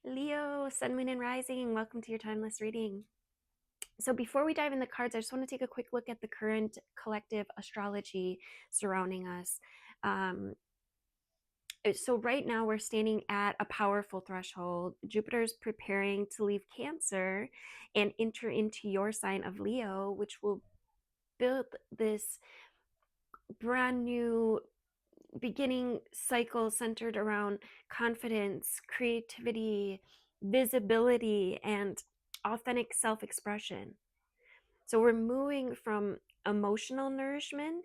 Leo, Sun, Moon, and Rising, welcome to your timeless reading. So, before we dive in the cards, I just want to take a quick look at the current collective astrology surrounding us. So, right now, we're standing at a powerful threshold. Jupiter's preparing to leave Cancer and enter into your sign of Leo, which will build this brand new beginning cycle centered around confidence, creativity, visibility, and authentic self expression. So we're moving from emotional nourishment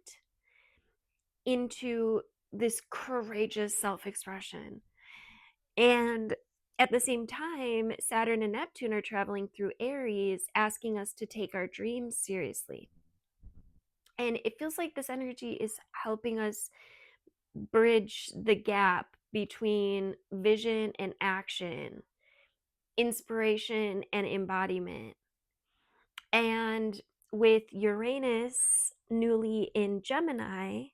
into this courageous self expression. And at the same time, Saturn and Neptune are traveling through Aries, asking us to take our dreams seriously. And it feels like this energy is helping us bridge the gap between vision and action, inspiration and embodiment. And with Uranus newly in Gemini,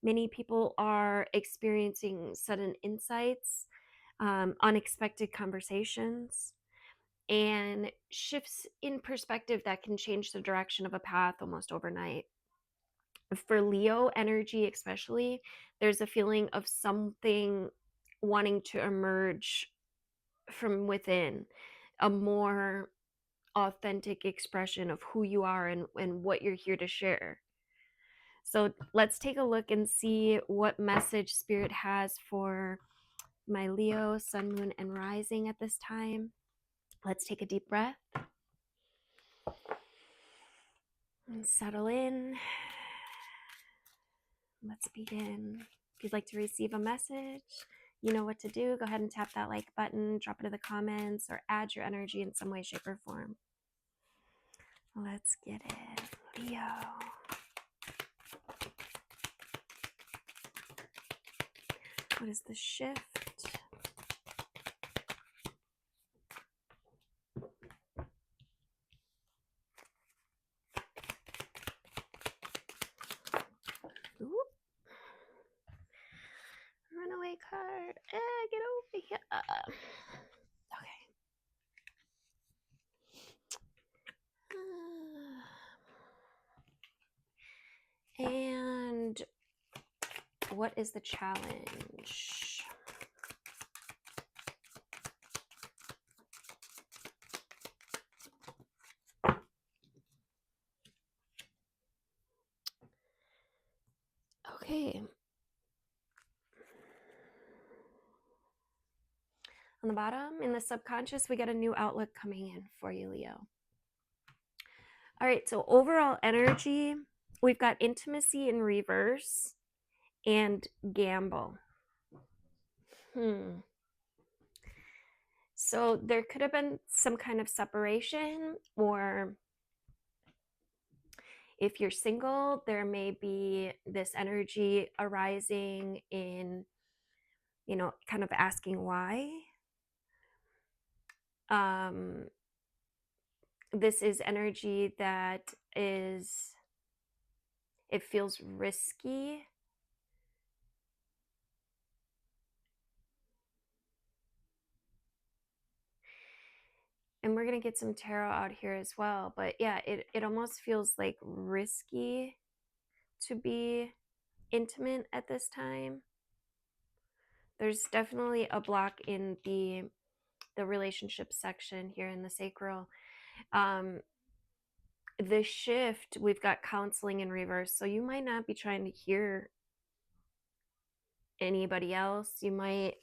many people are experiencing sudden insights, unexpected conversations, and shifts in perspective that can change the direction of a path almost overnight. For Leo energy, especially, there's a feeling of something wanting to emerge from within, a more authentic expression of who you are and what you're here to share. So let's take a look and see what message Spirit has for my Leo, Sun, Moon, and Rising at this time. Let's take a deep breath and settle in. Let's begin. If you'd like to receive a message, you know what to do. Go ahead and tap that like button, drop it in the comments, or add your energy in some way, shape, or form. Let's get it. Leo. What is the shift? Ooh. Runaway card. Get over here. Okay. And what is the challenge? Okay. On the bottom, in the subconscious, we got a new outlook coming in for you, Leo. All right, so overall energy, we've got intimacy in reverse and gamble. So there could have been some kind of separation, or if you're single, there may be this energy arising in, kind of asking why. This is energy that it feels risky. And we're going to get some tarot out here as well. But yeah, it almost feels like risky to be intimate at this time. There's definitely a block in the relationship section here in the sacral. The shift, we've got counseling in reverse. So you might not be trying to hear anybody else. You might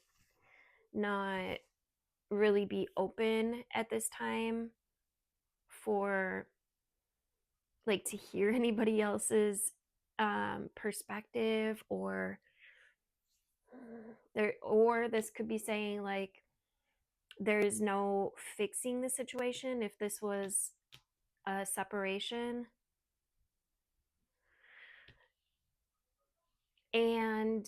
not really be open at this time for to hear anybody else's perspective, or this could be saying like there's no fixing the situation if this was a separation. And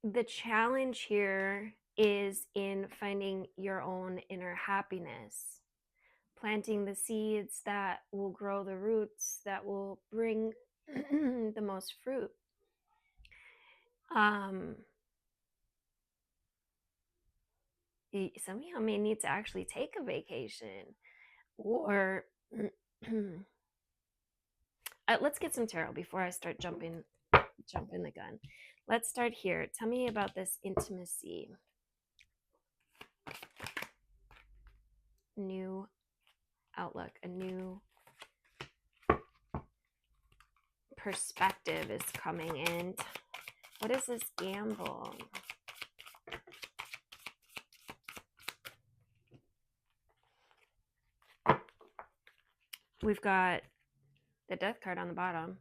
the challenge here is in finding your own inner happiness, planting the seeds that will grow the roots that will bring the most fruit. some of y'all may need to actually take a vacation, or let's get some tarot before I start jumping the gun. Let's start here. Tell me about this intimacy. New outlook, a new perspective is coming in. What is this gamble? We've got the death card on the bottom,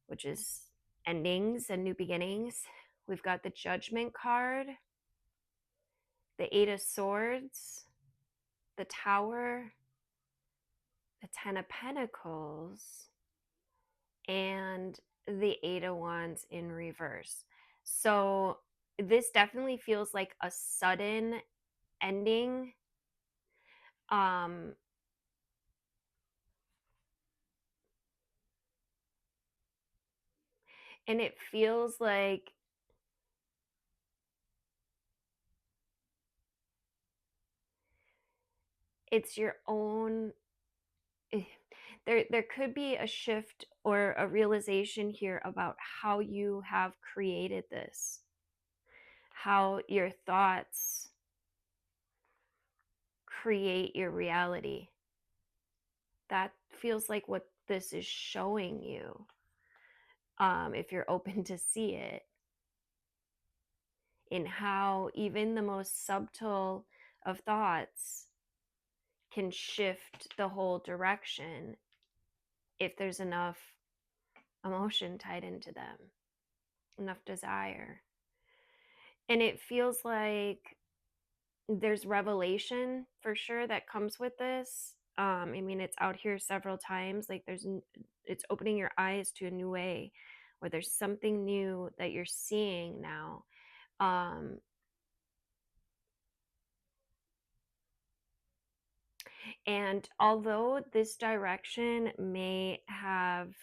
which is endings and new beginnings. We've got the judgment card, the 8 of swords, the tower, the 10 of pentacles, and the 8 of wands in reverse. So this definitely feels like a sudden ending. And it feels like it's your own. There could be a shift or a realization here about how you have created this, how your thoughts create your reality. That feels like what this is showing you, if you're open to see it, in how even the most subtle of thoughts can shift the whole direction if there's enough emotion tied into them, enough desire. And it feels like there's revelation for sure that comes with this. I mean, it's out here several times. Like it's opening your eyes to a new way, where there's something new that you're seeing now. And although this direction may have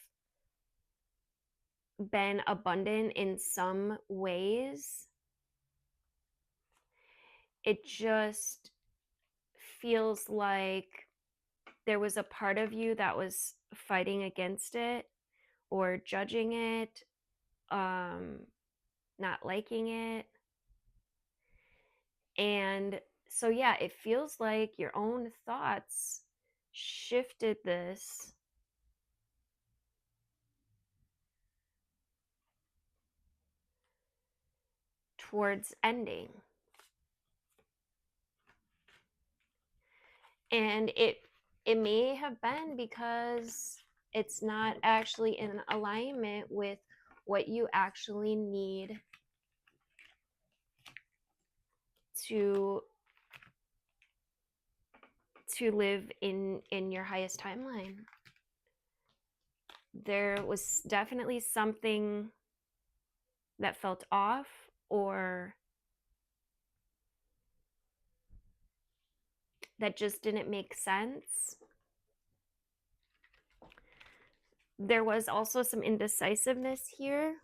been abundant in some ways, it just feels like there was a part of you that was fighting against it or judging it, not liking it. And so, yeah, it feels like your own thoughts shifted this towards ending. And it may have been because it's not actually in alignment with what you actually need to live in your highest timeline. There was definitely something that felt off, or that just didn't make sense. There was also some indecisiveness here.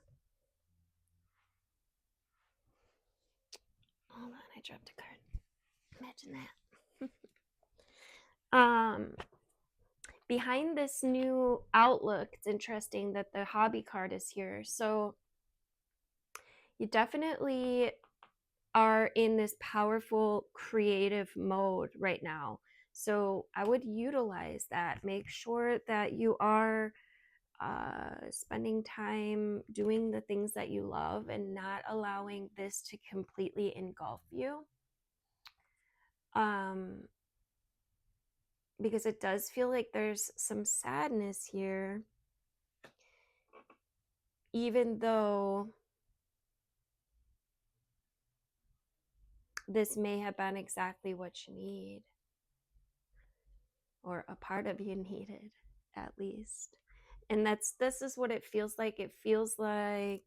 Hold on, I dropped a card. Imagine that. Behind this new outlook, it's interesting that the hobby card is here. So you definitely are in this powerful creative mode right now. So I would utilize that. Make sure that you are spending time doing the things that you love and not allowing this to completely engulf you. Because it does feel like there's some sadness here, even though this may have been exactly what you need, or a part of you needed, at least. And this is what it feels like. It feels like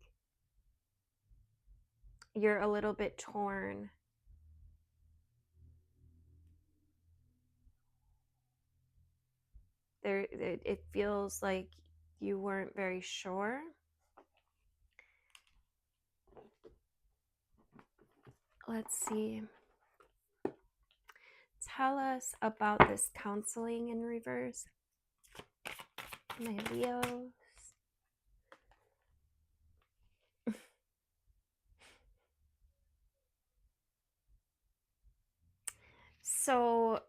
you're a little bit torn. It feels like you weren't very sure. Let's see. tell us about this counseling in reverse, my Leos. So,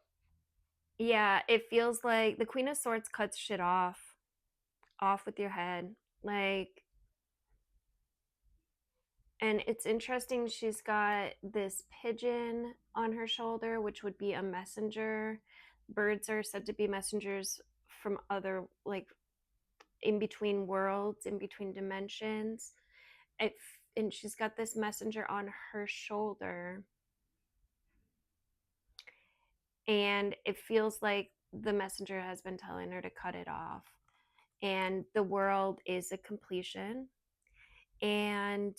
yeah, it feels like the Queen of Swords cuts shit off with your head. Like, and it's interesting, she's got this pigeon on her shoulder, which would be a messenger. Birds are said to be messengers from other, like, in between worlds, in between dimensions. It, and she's got this messenger on her shoulder. And it feels like the messenger has been telling her to cut it off. And the world is a completion. And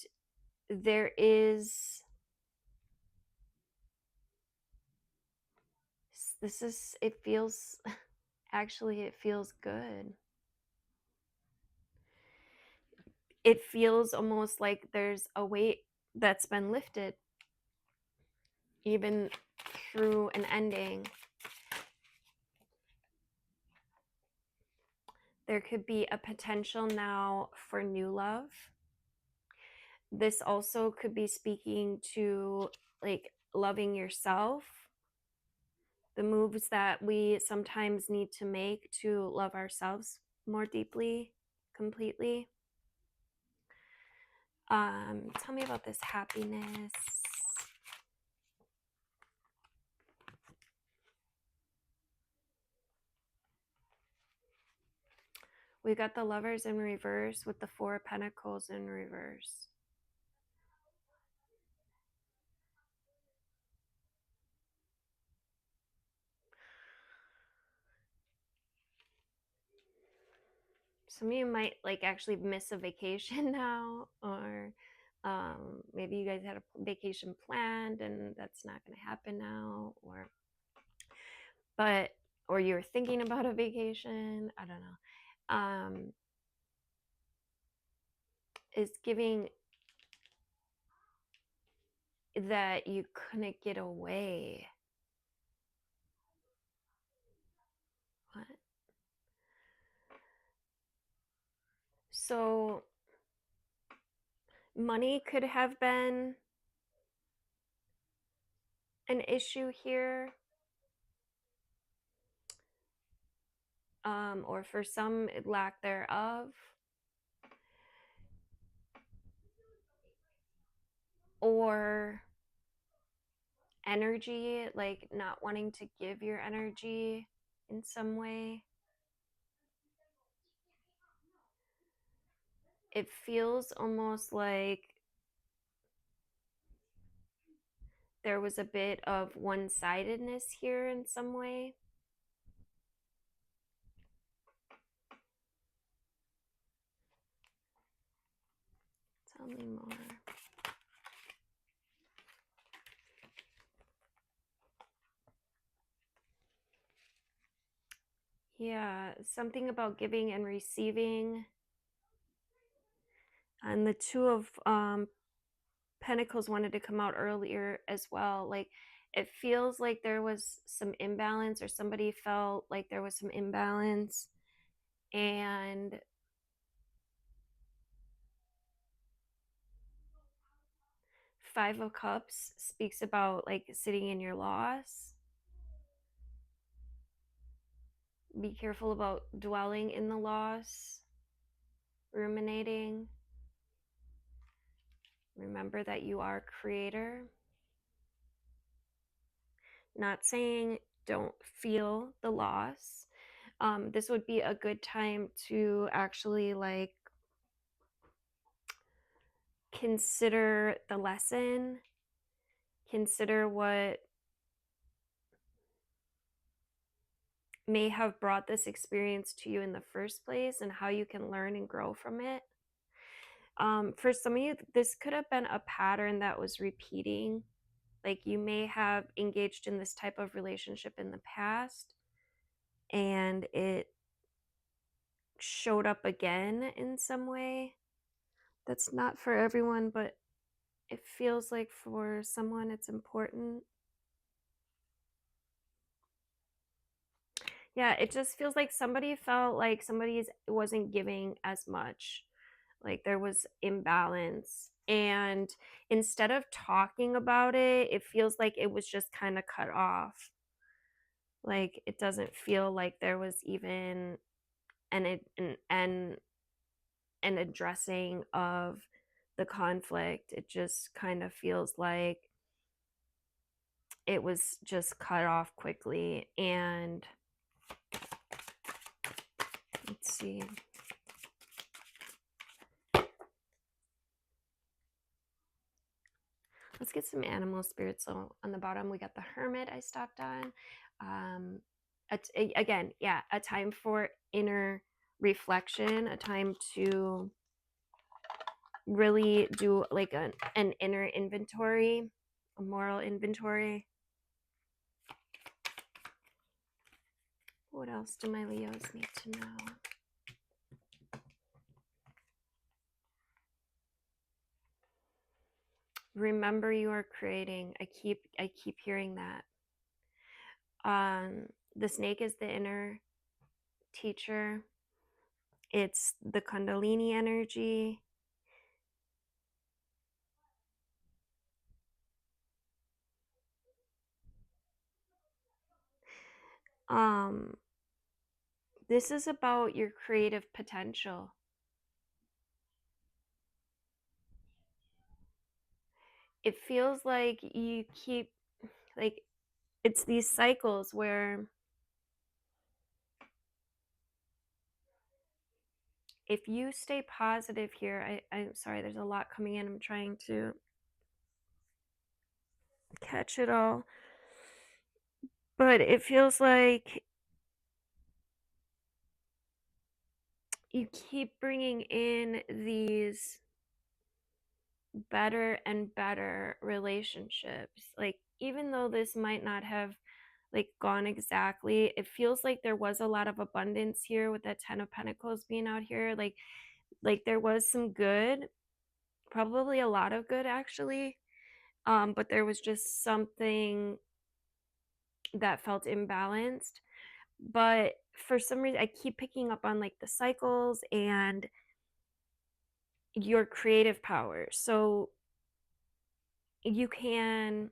there is this is it feels actually it feels good. It feels almost like there's a weight that's been lifted even through an ending. There could be a potential now for new love. This also could be speaking to, like, loving yourself, the moves that we sometimes need to make to love ourselves more deeply, completely. Tell me about this happiness. We got the Lovers in reverse with the Four of Pentacles in reverse. Some of you might, like, actually miss a vacation now, or maybe you guys had a vacation planned and that's not going to happen now, or you're thinking about a vacation. I don't know. Is giving that you couldn't get away. What? So money could have been an issue here, or for some, lack thereof, or energy, like not wanting to give your energy in some way. It feels almost like there was a bit of one-sidedness here in some way. Tell me more. Yeah, something about giving and receiving. And the Two of Pentacles wanted to come out earlier as well. Like, it feels like there was some imbalance, or somebody felt like there was some imbalance. And Five of Cups speaks about, like, sitting in your loss. Be careful about dwelling in the loss, ruminating. Remember that you are creator. Not saying don't feel the loss. This would be a good time to actually, like, consider the lesson, consider what may have brought this experience to you in the first place, and how you can learn and grow from it. For some of you, this could have been a pattern that was repeating. Like, you may have engaged in this type of relationship in the past, and it showed up again in some way. That's not for everyone, but it feels like for someone it's important. Yeah, it just feels like somebody felt like somebody wasn't giving as much. Like there was imbalance. And instead of talking about it, it feels like it was just kind of cut off. Like it doesn't feel like there was even an addressing of the conflict. It just kind of feels like it was just cut off quickly. And let's see. Let's get some animal spirits. So on the bottom, we got the hermit I stopped on. Again, yeah, a time for inner reflection, a time to really do like an inner inventory, a moral inventory. What else do my Leos need to know? Remember you are creating. I keep hearing that. The snake is the inner teacher. It's the Kundalini energy. Um, this is about your creative potential. It feels like you keep like it's these cycles where if you stay positive here, I'm sorry, there's a lot coming in. I'm trying to catch it all. But it feels like you keep bringing in these better and better relationships. Like, even though this might not have like gone exactly, it feels like there was a lot of abundance here with that 10 of Pentacles being out here. Like there was some good, probably a lot of good actually. But there was just something that felt imbalanced. But for some reason, I keep picking up on like the cycles and your creative power. So you can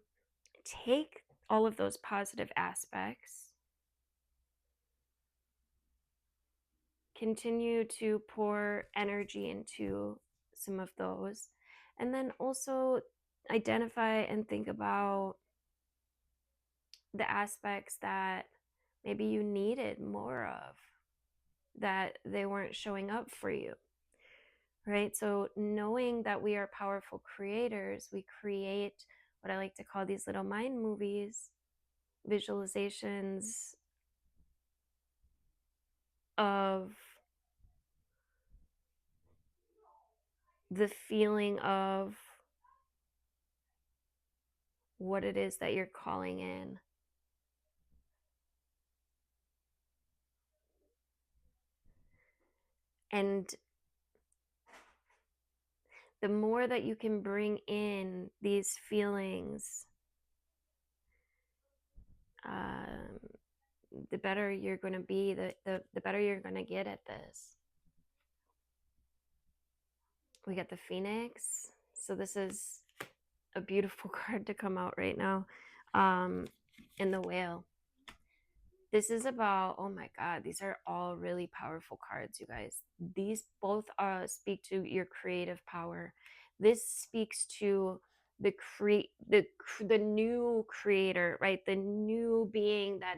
take all of those positive aspects, continue to pour energy into some of those, and then also identify and think about the aspects that maybe you needed more of, that they weren't showing up for you, right? So knowing that we are powerful creators, we create what I like to call these little mind movies, visualizations of the feeling of what it is that you're calling in. And the more that you can bring in these feelings, um, the better you're going to be, the better you're going to get at this. We got the Phoenix. So this is a beautiful card to come out right now. And the Whale. This is about, oh my God, these are all really powerful cards, you guys. These both speak to your creative power. This speaks to the new creator, right? The new being that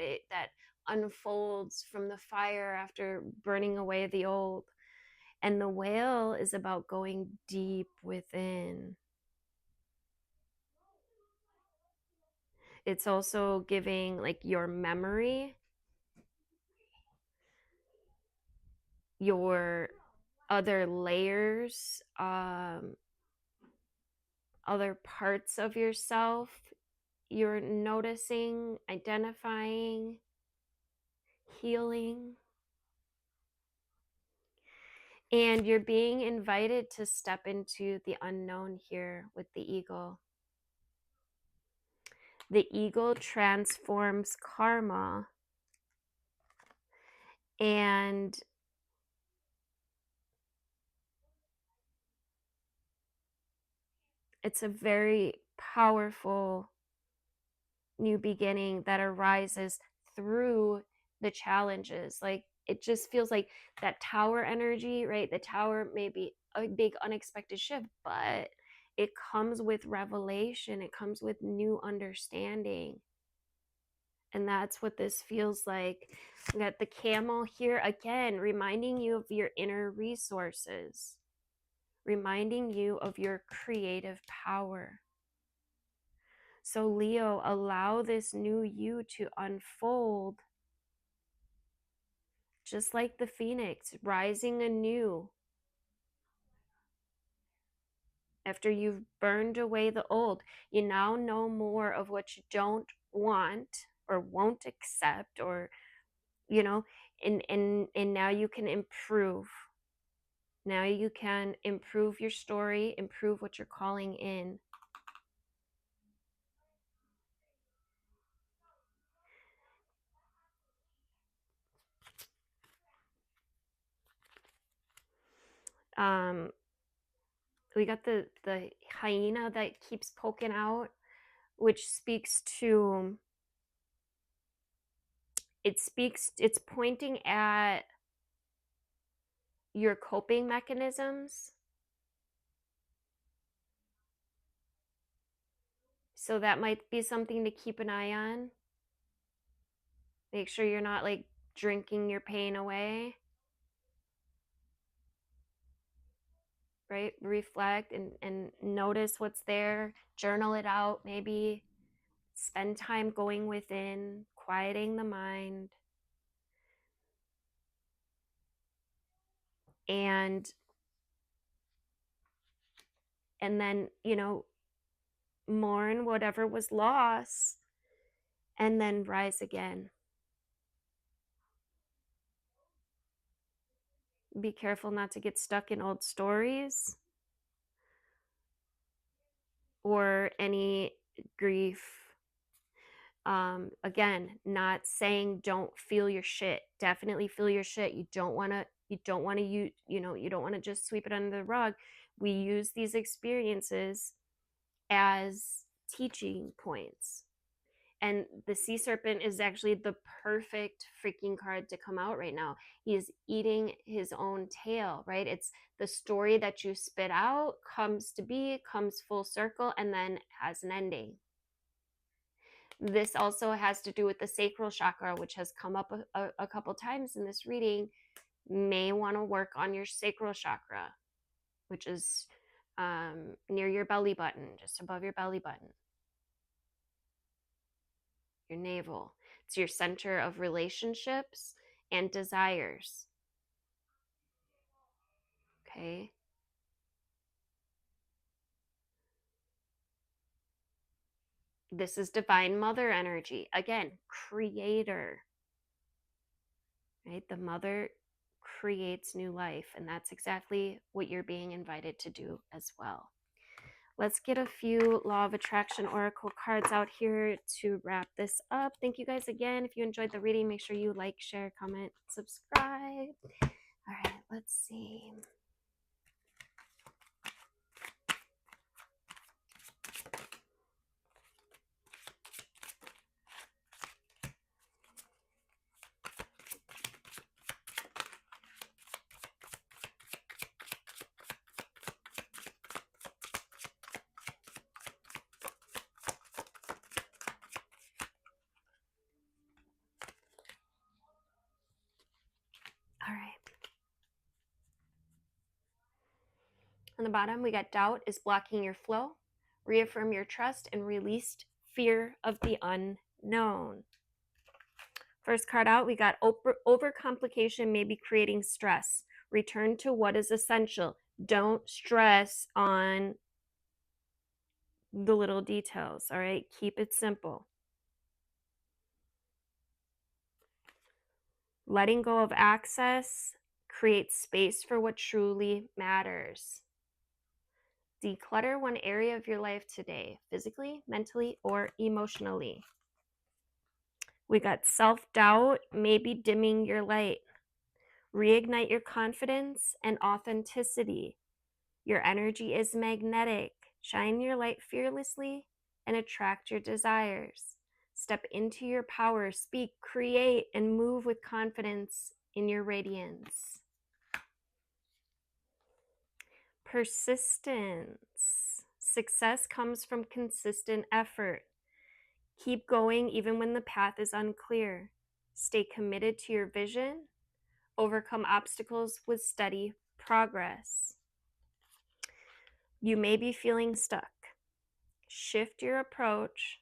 unfolds from the fire after burning away the old. And the Whale is about going deep within. It's also giving like your memory, your other layers, other parts of yourself you're noticing, identifying, healing. And you're being invited to step into the unknown here with the eagle. The eagle transforms karma And it's a very powerful new beginning that arises through the challenges. Like it just feels like that tower energy, right? The tower may be a big unexpected shift, but it comes with revelation, it comes with new understanding. And that's what this feels like. We got the camel here again, reminding you of your inner resources, reminding you of your creative power. So, Leo, allow this new you to unfold just like the phoenix rising anew after you've burned away the old. You now know more of what you don't want or won't accept, or, you know, and now you can improve. Now you can improve your story, improve what you're calling in. Um, we got the hyena that keeps poking out, which speaks to, it's pointing at your coping mechanisms. So that might be something to keep an eye on. Make sure you're not like drinking your pain away, right? Reflect and notice what's there, journal it out, maybe spend time going within, quieting the mind. And then, mourn whatever was lost and then rise again. Be careful not to get stuck in old stories or any grief. Again, not saying don't feel your shit. Definitely feel your shit. You don't want to you don't want to you don't want to just sweep it under the rug. We use these experiences as teaching points. And the sea serpent is actually the perfect freaking card to come out right now. He is eating his own tail, right? It's the story that you spit out comes to be, comes full circle, and then has an ending. This also has to do with the sacral chakra, which has come up a couple times in this reading. May want to work on your sacral chakra, which is near your belly button, just above your belly button, your navel. It's your center of relationships and desires. Okay. This is divine mother energy. Again, creator, right? The mother creates new life, and that's exactly what you're being invited to do as well. Let's get a few Law of Attraction Oracle cards out here to wrap this up. Thank you guys again. If you enjoyed the reading, make sure you like, share, comment, subscribe. All right, let's see. All right. On the bottom, we got doubt is blocking your flow. Reaffirm your trust and release fear of the unknown. First card out, we got overcomplication may be creating stress. Return to what is essential. Don't stress on the little details, all right? Keep it simple. Letting go of access creates space for what truly matters. Declutter one area of your life today, physically, mentally, or emotionally. We got self-doubt, maybe dimming your light. Reignite your confidence and authenticity. Your energy is magnetic. Shine your light fearlessly and attract your desires. Step into your power, speak, create, and move with confidence in your radiance. Persistence. Success comes from consistent effort. Keep going even when the path is unclear. Stay committed to your vision. Overcome obstacles with steady progress. You may be feeling stuck. Shift your approach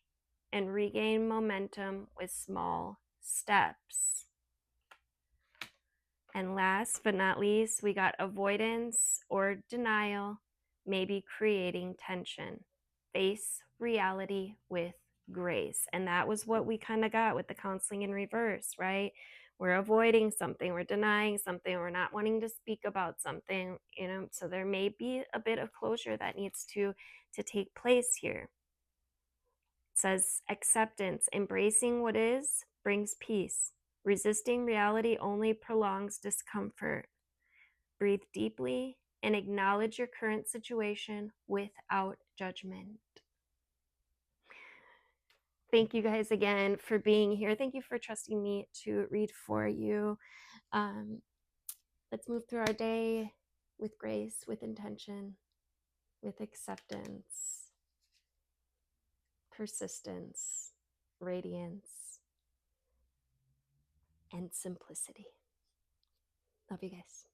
and regain momentum with small steps. And last but not least, we got avoidance or denial may be creating tension. Face reality with grace. And that was what we kind of got with the counseling in reverse, right? We're avoiding something, we're denying something, we're not wanting to speak about something, so there may be a bit of closure that needs to take place here. It says acceptance, embracing what is brings peace. Resisting reality only prolongs discomfort. Breathe deeply and acknowledge your current situation without judgment. Thank you guys again for being here. Thank you for trusting me to read for you. Let's move through our day with grace, with intention, with acceptance, persistence, radiance, and simplicity. Love you guys.